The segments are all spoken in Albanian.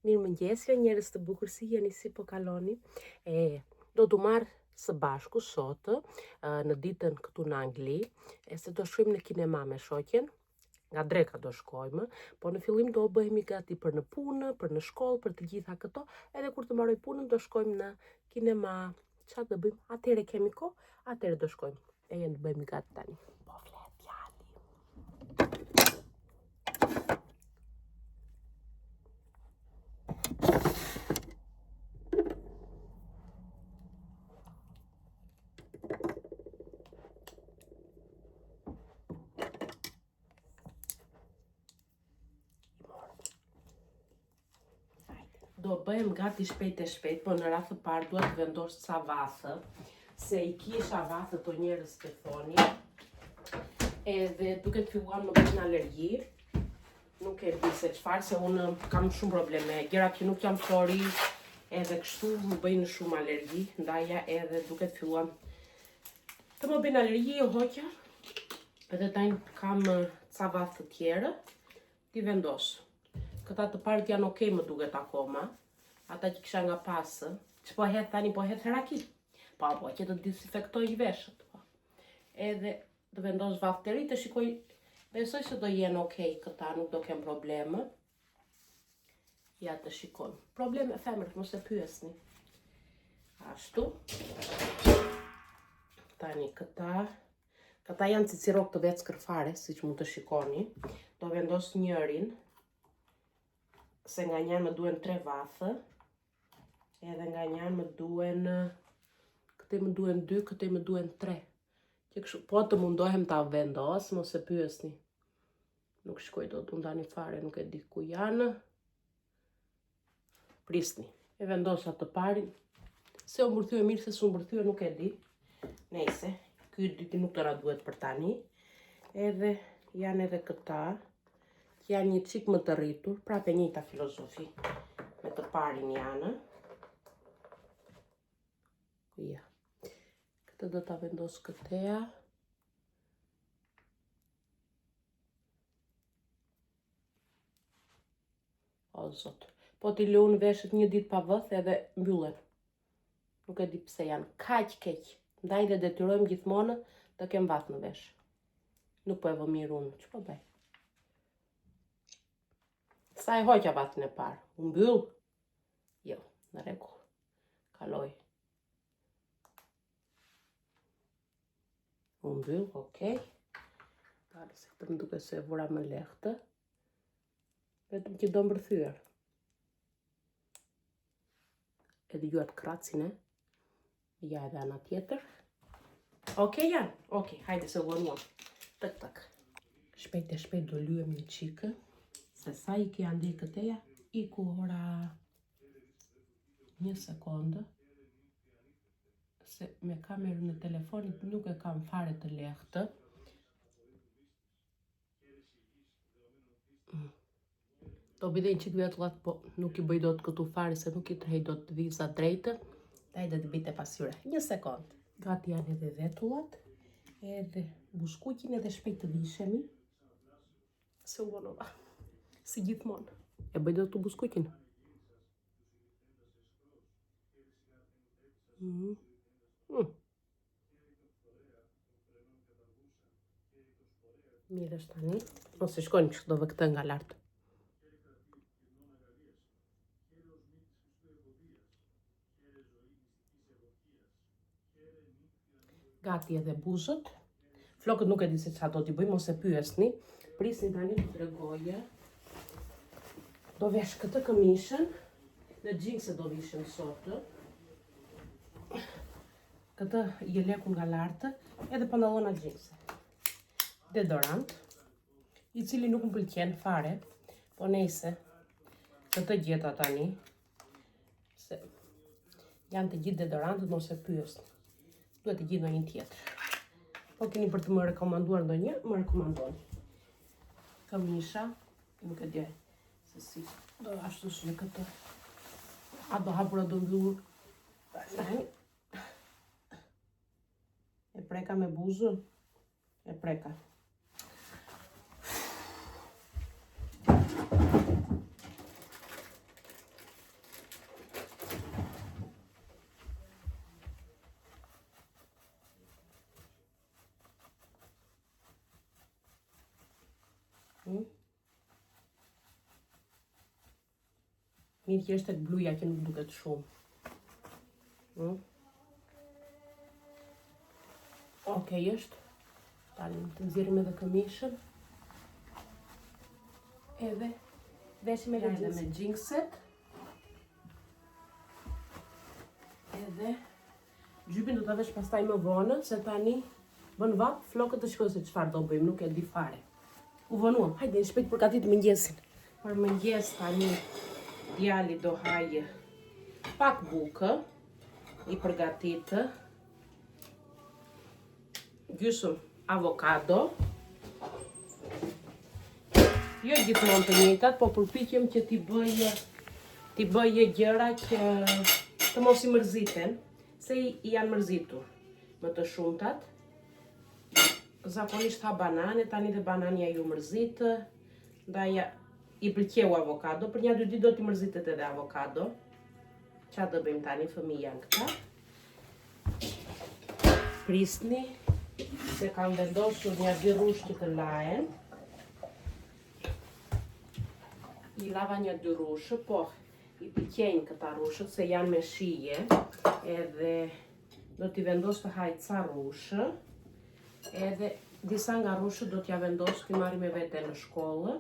Mirëmëngjes, njerëz të bukur, si jeni, si po kaloni? Do t'u marr së bashku sot në ditën këtu në Angli, se do shkojmë në kinema me shoqen. Nga dreka do shkojmë, po në fillim do bëhemi gati për në punë, për në shkollë, për të gjitha këto, edhe kur të mbaroj punën do shkojmë në kinema. Çfarë do bëjmë? Atëherë kemi kohë, atëherë do shkojmë. E jenë të bëhemi gati tani. Po flet djali. Do bëhem gati shpejt e shpejt, po në radhë të parë duhet të vendos ca vathë, se i kisha vathë të njerëz që thoni, edhe duke të filluar më bëjnë alergji, nuk e di se çfarë, se unë kam shumë probleme, gjëra që nuk jam thori, edhe kështu më bëjnë shumë alergji, ndaja edhe duke të filluar të më bëjnë alergji o hoqja, edhe tani kam ca vathë të tjera, ti vendos. Këta të parët janë okej më duket akoma. Ata që kisha nga pasë. Që po hedh tani, po hedh raki. Po, që të disinfektoj veshët. Edhe të vendos vathë të ri, të shikoj, besoj se do jenë okej këta, nuk do kem probleme. Ja të shikoj. Probleme femrët, mos e pyesni. Ashtu. Tani këta. Këta janë cicirok të vetë skërfare, si që mund të shikoni. Do vendos njërin. Se nga njërë më duen 3 vathë, edhe nga njërë më duen, këte më duen 2, këte më duen 3. Po të mundohem ta vendos, mos e pyesni. Nuk shkoj do të ndani fare, nuk e di ku janë. Prisni. E vendosa të parin. Se u mbërthyer mirë, se s'u mbërthyer nuk e di. Nejse, ky dyti nuk të na duhet për tani. Edhe janë edhe këta. Janë një qik më të rritur, prape njëjta filozofi me të parin janë. Ja. Këtë do ta vendos këteja. O zot. Po t'i lëun veshët një ditë pa vëth edhe mbyllen. Nuk e di pse janë kaq keq. Ndaj dhe detyrojmë gjithmonë të kem vath në vesh. Nuk po e vë mirë unë. Që po bëj? Sa e hoqja vathën e parë? U mbyll? Jo, në rregull. Kaloj. U mbyll, okej. Tani se këtë më duke se e vura më lehtë. Vetëm që do mbërthyer. E dëgjuat kracin, e? Ja edhe ana tjetër. Okej janë? Okej, hajde se vonuam. Tak. Shpejt e shpejt do lyem një qikë. Se sa i kja ndej këteja, i ku ora 1 sekondë, se me kamerën e telefonit nuk e kam fare të lehtë. Do bëj një qik vetullat, po nuk i bëj dot këtu fare, se nuk i trej dot të viza drejtë. Daj dhe të bite pasyre. 1 sekondë. Gati janë edhe vetullat, edhe buskuqin edhe shpejt të vishemi. Se u vonova. Si gjithmonë. E bëj do të buskuqin. Mirë është tani. Mos i shkojnë që do vë këtë nga lartë. Gati edhe buzët. Flokët nuk e di se çfarë do t'i bëj, mos e pyesni. Prisni tani të tregoje. Do vesh këtë këmishën, në gjingse do vishën sotë. Këtë jeleku nga lartë, edhe pantallona gjingse. Deodorant, i cili nuk më pëlqen fare, po nejse, këtë gjeta tani, se janë të gjithë deodorantët, mos e pyesni. Duhet të gjithë ndonjë tjetër. Po keni për të më rekomanduar ndonjë, më rekomandoni. Këmisha, nuk e di. Se si, do ashtu shme këtë. A do hapura do mbyllur. E preka me buzë. E preka. Mirë që është bluja që nuk duket shumë. Okej është. Talim të nxjerrim edhe këmishën. Edhe veshim edhe me xhinkset. Edhe gjypin do ta vesh pastaj më vonë, se tani bën vap, flokët të shkoj se çfarë do bëjmë, nuk e di fare. U vonuam, hajde shpejt përgatit mëngjesin. Për mëngjes tani djali do hajë pak bukë, i përgatitë, gjysmë avokado. Jo gjithmonë të njëjtat, po përpiqem që t'i bëj gjëra që të mos i mërziten, se i janë mërzitur më të shumtat. Zakonisht ha banane, tani dhe banania ju mërzitë, ndaj i pëlqeu avokado, për 1-2 ditë do t'i mërzitet edhe avokado. Qa do bëjmë tani, fëmijë janë këta. Prisni, se kam vendosur 1-2 rrushë që të lahen. I lava 1-2 rrushë, po i pëlqejnë këta rrushët se janë me shije, edhe do t'i vendos të haj ca rrushë, edhe disa nga rrushët do t'ja vendos t'i marri me vete në shkollë.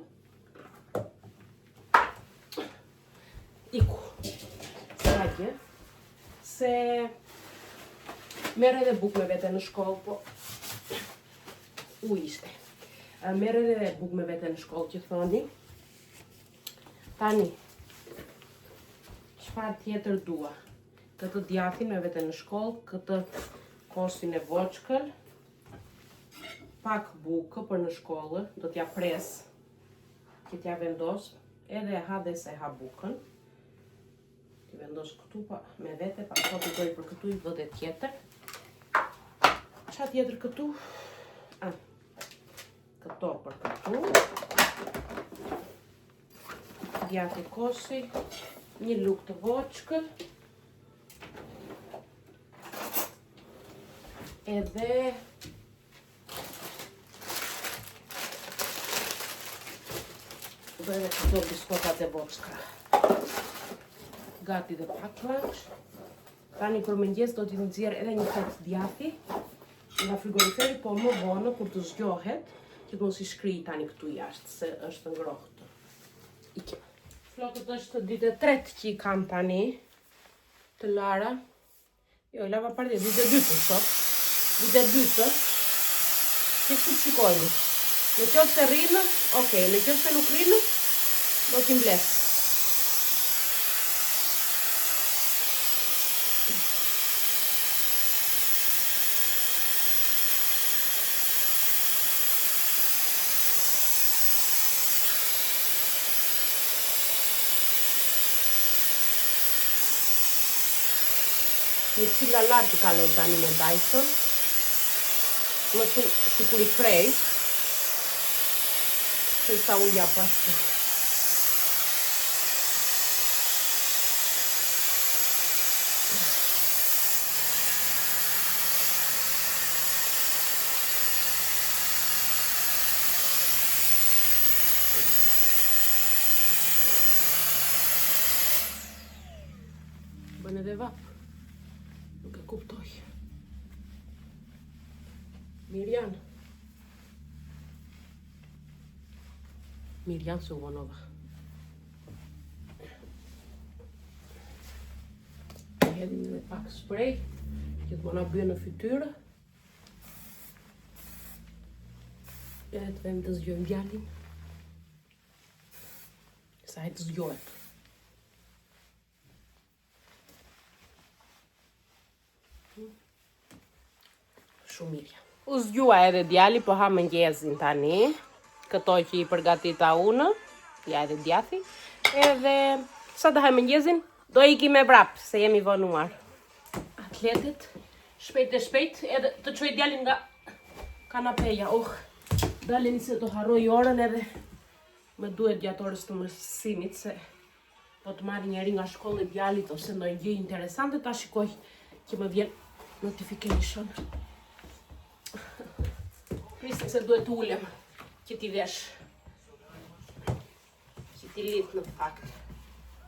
Iku, sagje, se merr edhe bukë me vete në shkollë, po u ishte. Merr edhe bukë me vete në shkollë që thoni. Tani, çfarë tjetër dua? Këtë djathtin me vete në shkollë, këtë kosin e voçkël, pak bukë për në shkollë, do t'ja pres, që t'ja vendos, edhe e ha dhe se ha bukën. T'i vendos këtu me vete, pa po t'i doj për këtu i vëde tjetër. Qa tjetër këtu? Këto për këtu. Djati kosi, një luk të voçkël, edhe do edhe këto biskotat e voçka. Gati dhe pak lunch. Tani për mëngjes do t'i nxjerr edhe një fet djathi nga frigoriferi, po më vonë kur të zgjohet, që mos i shkrij tani këtu jashtë, se është ngrohtë. Ikim. Flokët është ditë e tretë që i kam tani, të lara. Jo, lava parë ditë e dytë sot. Ditë e dytë. Që këtu të shikojnë. Në qoftë se rrinë, okej, në qoftë se nuk rrinë, do t'i mbles. Një cila lartë i kaloj tani me Dyson. Më tu si kur i krej. Se sa uja pashtu. Bën edhe vap. Nuk e kuptoj. Mirjan. Mirjan se u vonova. Hedhim edhe pak spray, që të bona bërë në fytyrë. Edhe të vem të zgjojmë djalin. Sa e të zgjohet. Shumë mirë. U zgjua edhe djali, po ha mëngjesin tani. Këto që i përgatita unë, ja edhe djathi. Edhe sa të haj mëngjesin, do ikim me brap, se jemi vonuar. Atletet, shpejt e shpejt, edhe të çoj djalin nga kanapeja. Dalin se të harroj orën edhe më duhet gjatë orës të mësimit, se po të marrë njeri nga shkollë e djalit ose ndonjë gjë interesante, ta shikoj që më vjen notification. Prisni se duhet ulem që t'i vesh, që t'i lit në fakt.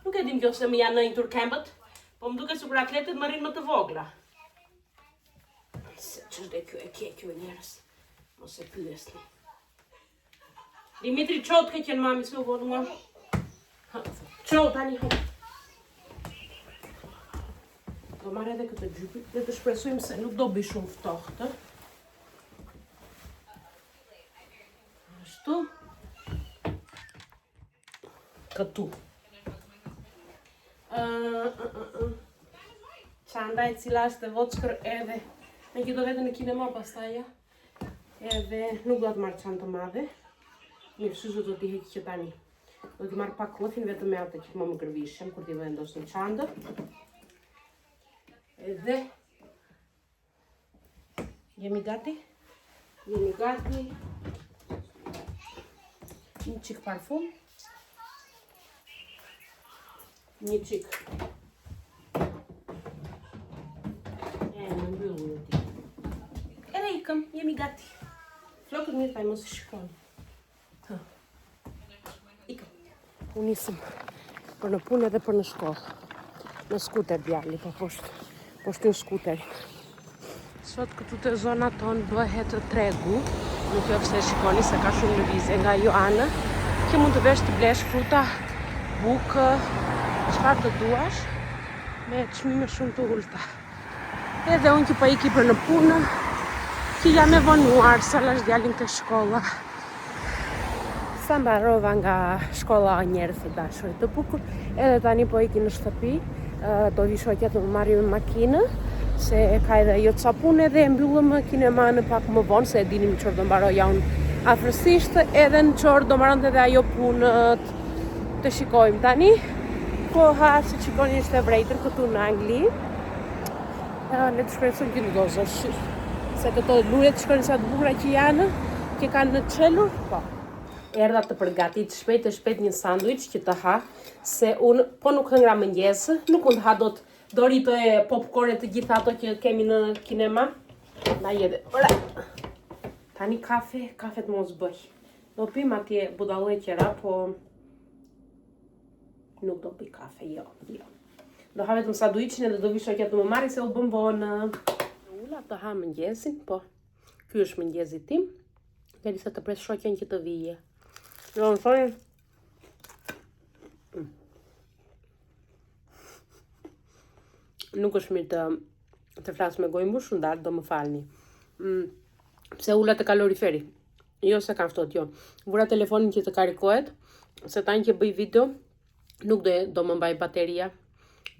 Nuk e dim kjo se më janë nëjtur këmbët, po më duke sikur atletet më rinë më të vogla. Se ç'është kjo e kjo njerëz. Mos e pyesni. Dimitri çot ke qenë mami se u vonuar. Çot tani. Do marrë edhe këtë gjypit dhe të shpresojmë se nuk do bëj shumë ftohtë. Ashtu. Këtu. Çanda e cila është e vockër edhe me që do vete në kinema pastaj. Edhe nuk do të marrë çantë të madhe. Mirë, shushu do t'i heq që tani. Do t'i marrë pak kofin vetëm me atë që më gërvishem kur t'i vendos në çantë. Edhe jemi gati? Jemi gati. Një qik parfum. Një qik. Më mbyllu në ti. Edhe ikëm, jemi gati. Flokët mirë taj mos i shikoni. Ikëm. Unë nisëm për në punë edhe për në shkollë. Në skuter djali, po poshtë në skuterin. Sot këtu të zona tonë bëhet tregu. Nuk jo pse shikoni se ka shumë lëvizje nga Joana. Që mund të vesh të blesh fruta, bukë, çfarë të duash, me çmime shumë të ulta. Edhe unë që po iki për në punë, që jam e vonuar, sa lash djalin të shkolla. Sa mbarova nga shkolla njerëz të dashurit të bukur, edhe tani po iki në shtëpi. Do vi shoqja të më marri me makinë, se ka edhe jo të sapune dhe mbyllëm kinema në pak më vonë, se e dinim qërë do mbaroja unë afërsisht, edhe në qërë do mbaronte edhe ajo punët të shikojmë tani. Koha, si shikoni, ishte vrejtër këtu në Angli. Le të shpresojmë që nuk do zosh, se këto luret të shikoni sa të bukura që janë, që kanë në qelur, po. Erdha të përgatit shpejt një sanduiç që të ha, se unë po nuk hëngra mëngjes, nuk unë ha dot dorito e popcorn të gjitha ato që kemi në kinema. Na jede. Ora. Tani kafe të mos bëj. Do pim atje budallë qera, po nuk do pi kafe, jo. Do ha vetëm sanduiçin edhe do vi shoqja të më marri se u bën vonë. Ula të ha mëngjesin, po. Ky është mëngjesi tim. Derisa të pres shoqjen që të vije. Jo, në thoni. Nuk është mirë të flas me gojë mbushur, ndarë, do më falni. Pse ula te kaloriferi? Jo se kam ftohtë, jo. Vura telefonin që të karikohet, se tani që bëj video, nuk do më mbaj bateria.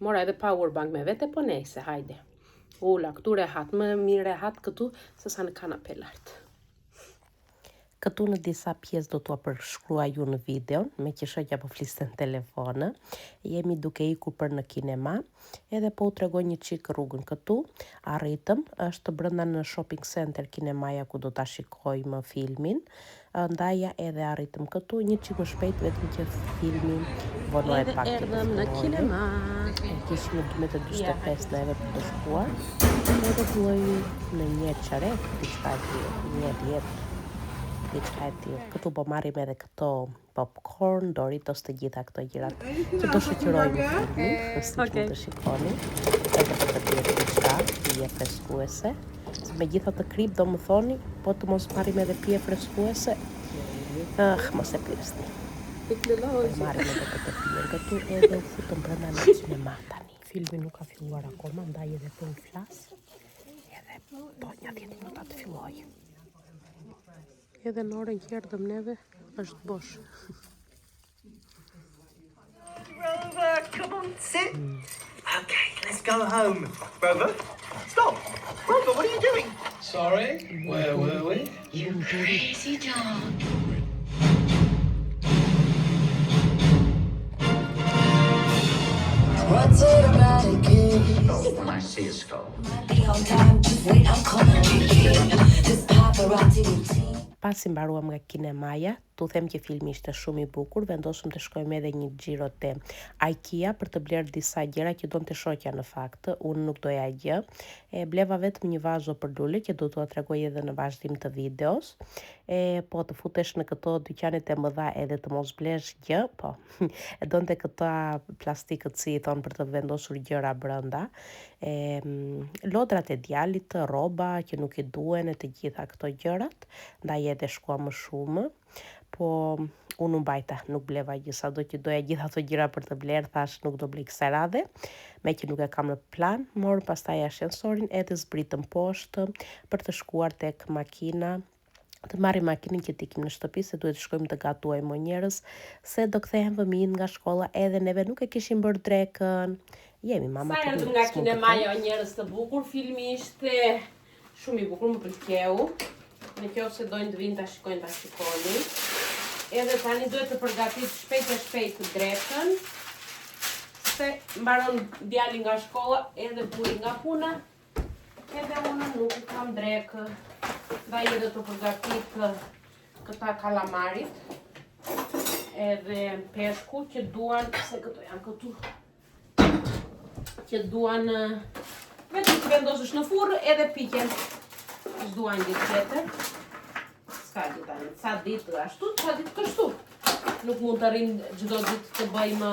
Mora edhe power bank me vete, po nejse, hajde. Ula, këtu rehat, më mirë rehat këtu, se sa në kanape lartë. Këtu në disa pjesë do t'ua përshkrua ju në videon, me që shoqja po fliste në telefonë. Jemi duke ikur për në kinema, edhe po u tregoj një çik rrugën këtu. Arritëm, është brenda në shopping center kinemaja ku do ta shikojmë filmin. Ndaja edhe arritëm këtu, një çik më shpejt vetëm që filmin vonohet pak. Edhe erdhëm në kinema. Kishim 12:45 neve për të shkuar. Edhe filloi në një çarek, diçka tjetër. Këtu po marrim edhe këto popcorn, Doritos, të gjitha këto gjërat që do shoqërojmë filmin, si që të shikoni. Edhe për të tjerë diçka, pije freskuese. Se me gjitha të krip do më thoni, po të mos marrim edhe pije freskuese, mos e pyesni. Marrim edhe këtë pije këtu edhe u futëm brenda në kinema tani. Filmi nuk ka filluar akoma, ndaj edhe po u flas. Edhe po një 10 minuta të fillojë. Edhe në orën që erdhëm neve, është bosh. Rover, come on, sit. Okay, let's go home. Rover, stop. Rover, what are you doing? Sorry, where were we? You crazy dog. What's it about a kiss? When I see a skull. Be on time, just wait, I'm calling you in. This paparazzi routine. Pasi mbaruam nga kinemaja, Tu them që filmi ishte shumë i bukur, vendosëm të shkojmë edhe një xhiro te IKEA për të bler disa gjëra që donte shoqja në fakt. Unë nuk doja gjë. E bleva vetëm një vazo për lule që do t'ua tregoj edhe në vazhdim të videos. Po të futesh në këto dyqanet e mëdha edhe të mos blesh gjë, po. E donte këta plastikët si i thon për të vendosur gjëra brenda. Lodrat e djalit, rroba që nuk i duhen e të gjitha këto gjërat, ndaj edhe shkua më shumë. Po unë mbajta, nuk bleva gjë, sado që doja gjitha ato gjëra për të bler, thash nuk do blej kësaj radhe, me që nuk e kam në plan, morëm pastaj ashensorin edhe zbritëm poshtë për të shkuar tek makina, të marrim makinën që t'ikim në shtëpi, se duhet të shkojmë të gatuajmë më njerëz, se do kthehen fëmijët nga shkolla edhe neve nuk e kishim bërë drekën. Jemi mama të mirë. Sa nga kinemaja njerëz të bukur, filmi ishte shumë i bukur, më pëlqeu. Në kjo se dojnë të vinë të shikojnë të shikoni. Edhe tani duhet të përgatit shpejt drekën, se mbaron djali nga shkolla edhe buri nga puna, edhe unë nuk i kam drekë. Ndaj edhe të përgatit këta kalamarit, edhe peshku që duan, se këto janë këtu, që duan vetëm të vendosësh në furrë edhe piqen. S'duan gjithë tjetër. S'ka gjithë tani. Ca ditë ashtu, ca ditë kështu. Nuk mund të rrim çdo ditë të bëjmë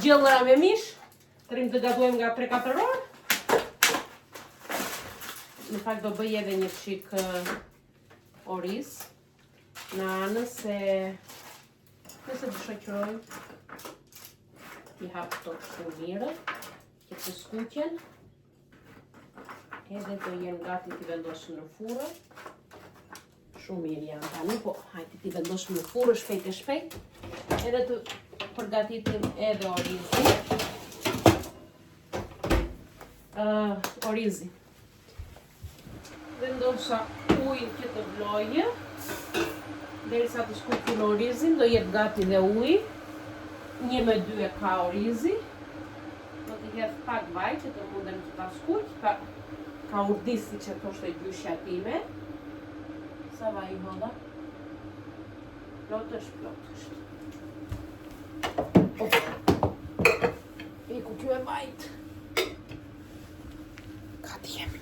gjellëra me mish. Të rrim të gatuajmë nga 3-4 orë. Në fakt do bëj edhe një çik oriz në anën, se nëse të shoqëroj t'i hap këto kështu mirë, që të skuqen. Edhe do jenë gati t'i vendosëm në furrë. Shumë mirë janë tani, po hajde t'i vendosëm në furrë shpejt. Edhe të përgatitim edhe orizi. Vendosa ujë që të vlojë. Derisa të skuqin orizin, do jetë gati dhe uji. 1-2 e ka orizi. Do t'i hedh pak vaj që të mundem të ta skuq. Ka urdisi që thoshte gjyshja time. Sa vaj i hodha? Plotësht. I ku kjo e vajt. Gati jemi.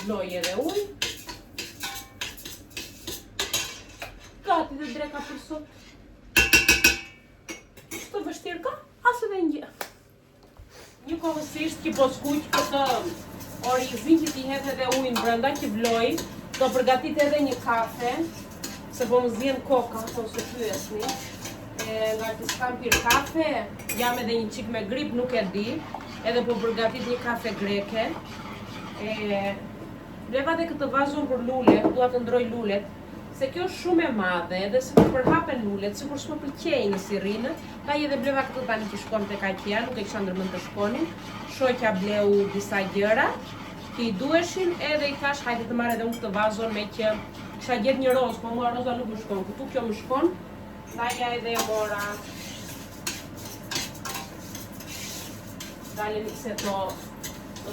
Vloj edhe uj. Gati dhe dreka për sot. Vështirë ka, asë dhe një. Një kohësisht që po skuq këtë orizin që t'i hedh edhe ujin brenda që vloj, do përgatit edhe një kafe, se po më zjen koka, po së pyesni. Nga që s'kam pirë kafe, jam edhe një qik me grip, nuk e di, edhe po përgatit një kafe greke. Bleva dhe këtë vazon për lulet, dua të ndroj lulet, se kjo është shumë e madhe, edhe se kur përhapen lulet, sikur s'më pëlqejnë si rrinë, ka edhe bleva këtë tani që shkon tek IKEA, nuk e kisha ndërmend të shkonin. Shoqja bleu disa gjëra që i duheshin, edhe i thash hajde të marr edhe unë këtë vazon, me që kisha gjetë një rozë, po mua roza nuk më shkon, këtu kjo më shkon, ndaja edhe e mora. Dalemi se do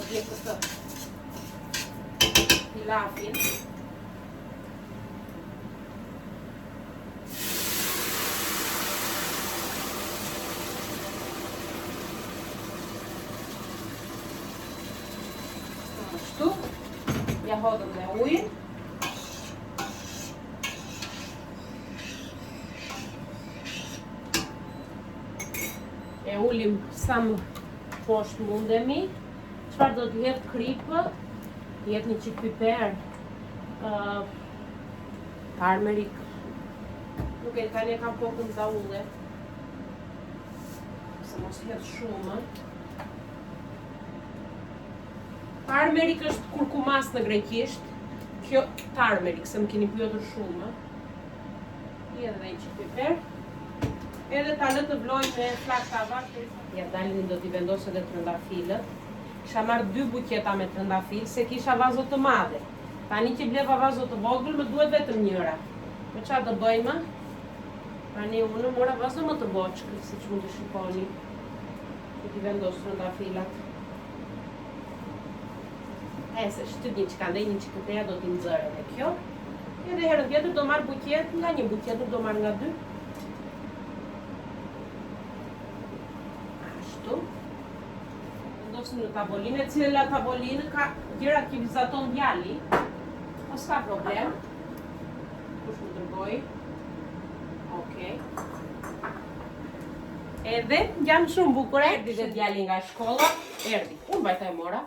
t'je këtë pilafin. Ja hodëm dhe ujin. E ullim sa më poshtë mundemi. Çfarë do të jetë kripë, jetë një qik piper, tarmerik. Nuk e tani e kam kokën za ulle. Se mos jetë shumë. Tarmerik është kurkumas në greqisht. Kjo tarmerik, se më keni pyetur shumë. I edhe një qik piper. Edhe ta lë të vloj me flak tavak. Ja dalin do t'i vendos edhe trëndafilët. Kisha marrë 2 buketa me trëndafil, se kisha vazo të madhe. Tani që bleva vazo të vogël, më duhet vetëm njëra. Me qa të bëjmë? Tani unë mora vazo më të boçkë, si që mund të shikoni. Që t'i vendos trëndafilat. Se shtyt një qika ndaj një qikëteja do t'i nxërë edhe kjo. Edhe herën tjetër do marrë buqet, nga një buqet nuk do marrë nga 2. Ashtu. Vendosim në tavolinë, e cila tavolinë ka gjëra aktivizaton djali. Po s'ka problem. Kush më dërgoj. Okej. Edhe jam shumë bukur. Erdi dhe djali nga shkolla. Erdi. Unë bajta e mora.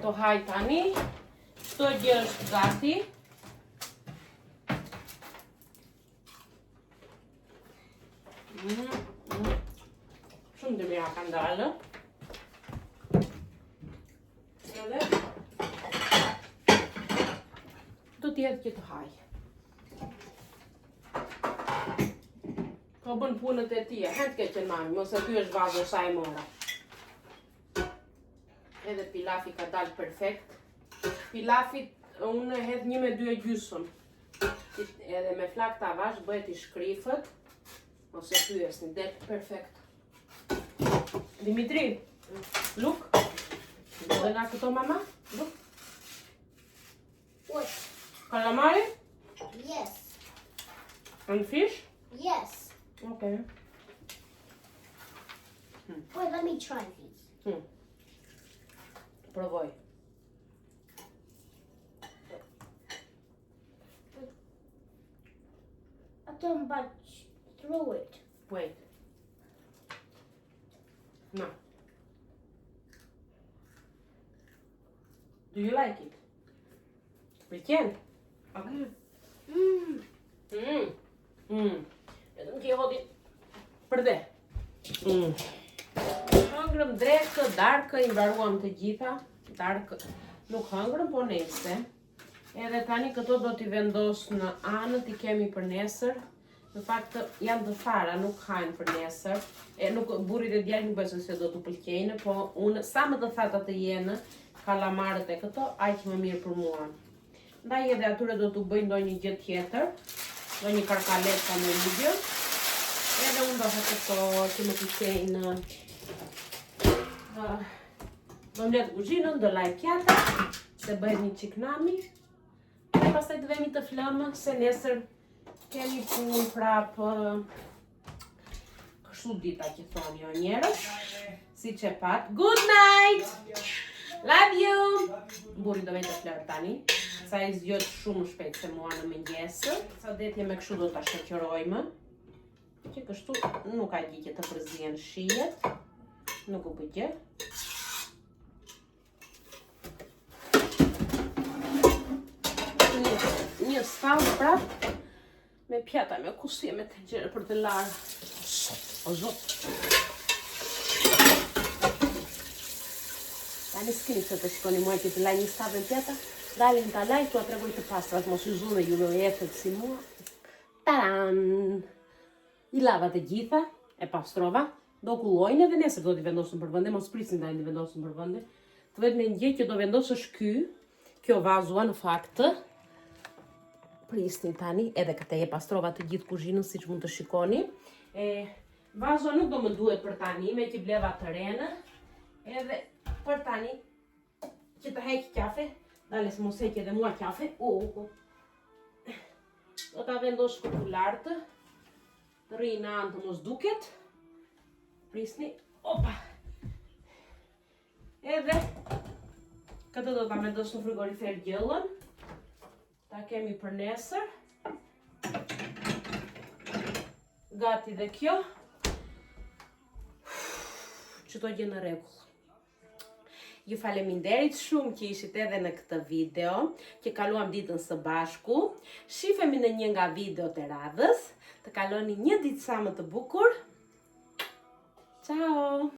Do haj tani. Çdo gjë është gati. Shumë të mira ka ndalë. Edhe do t'jetë që të haj. Ka bën punët e tija, hëtë ke që mami, mos e ty është vazo sa e mora. Edhe pilafi ka dalë perfekt. Pilafit unë hedh 1,2 edhe me flak të avash bëhet i shkrifët. Ose pyes një del perfekt. Dimitri, look. Do dhe nga këto mama? Look. What? Calamari? Yes. And fish? Yes. Okay. Wait, let me try these. Provoj. I don't budge through it. Wait. No. Do you like it? Pëlqen? Okay. Vetëm që hodhi përde. Hëngrëm drekë, darkë, i mbaruam të gjitha. Darkë nuk hëngrëm, po nese. Edhe tani këto do t'i vendos në anët, i kemi për nesër. Në fakt janë të fara, nuk hajnë për nesër. Nuk burrit e djalë nuk besoj se do t'u pëlqejnë, po unë sa më të thata të jenë kalamarët e këto, aq më mirë për mua. Ndaj edhe atyre do t'u bëj ndonjë gjë tjetër, ndonjë karkaleta me ligë. Edhe unë do ha këto që më pëlqejnë. Do mbledh kuzhinën, do laj pjata, se bëhet një qiknami. E pastaj të vemi të flëmë, se nesër kemi punë prapë. Kështu dita që thoni o njerëz. Si që pat. Good night! Love you! Burri do vej të flërë tani. Sa i zgjot shumë shpejt se mua në mëngjesë. Sa detje me kështu do ta shoqërojmë. Që kështu nuk ka gjë që të përzien shijet. Nuk u bë gjë. Një stallë prap me pjata, me kusje, me tenxhere për të larë. O zot! Tani s'keni se të shkoni muaj që të laj një stallë me pjata. Dalin të laj, tu a tregoj të pastrat, mos ju zunë ju me jetët si mua. Taran! I lava të gjitha, e pastrova, do kullojnë edhe nesër do t'i vendosën për vënde, mos prisin da t'i vendosën për vënde. Të vetë me një gjë që do vendosë është kjo vazua në faktë. Prisni tani, edhe këte e pastrova të gjithë kuzhinën, si që mund të shikoni. Vazua nuk do më duhet për tani, me që bleva të renë. Edhe për tani, që të heki qafe, dale se mos heki edhe mua qafe. Do t'a vendos këtu lartë. Të rri në anë të mos duket. Prisni. Opa! Edhe këtë do t'a vendos në frigorifer gjëllën. Ta kemi për nesër. Gati dhe kjo. Çdo gjë në rregull. Ju faleminderit shumë që ishit edhe në këtë video, që kaluam ditën së bashku. Shifemi në një nga videot e radhës. Të kaloni një ditë sa më të bukur. Ciao!